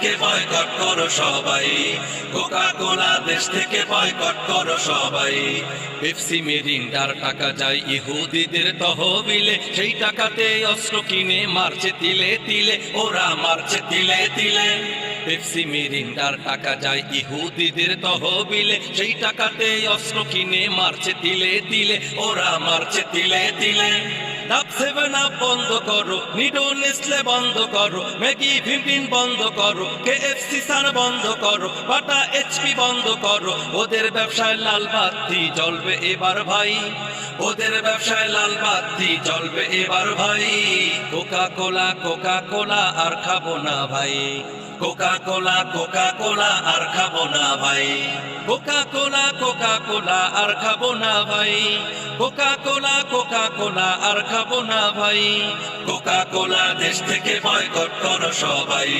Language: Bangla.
থেকে বয়কট করো সবাই, কোকা কোলা দেশ থেকে বয়কট করো সবাই। পেপসি মিরিন্ডার টাকা যায় ইহুদিদের তহবিলে, সেই টাকাতে অস্ত্র কিনে মারছে তিলে তিলে, ওরা মারছে তিলে তিলে। পেপসি মিরিন্ডার টাকা যায় ইহুদিদের তহবিলে, সেই টাকাতে অস্ত্র কিনে মারছে তিলে তিলে, ওরা মারছে তিলে তিলে। ডাব সেভেন আপ বন্ধ করো, নিডো নেসলে বন্ধ করো, ম্যাগি ভিমটিন বন্ধ করো, কেএফসি সান বন্ধ করো, বাটা এইচপি বন্ধ করো। ওদের ব্যবসায় লাল বাতি জ্বলবে এবার ভাই, ওদের ব্যবসায় লাল বাতি জ্বলবে এবার ভাই। কোকা কোলা আর খাবো না ভাই, কোকা কোলা আর খাবো না ভাই। কোকা কোলা আর খাবো না ভাই, কোকা কোলা আর খাবো না ভাই। কোকা কোলা দেশ থেকে বয়কট করো সবাই।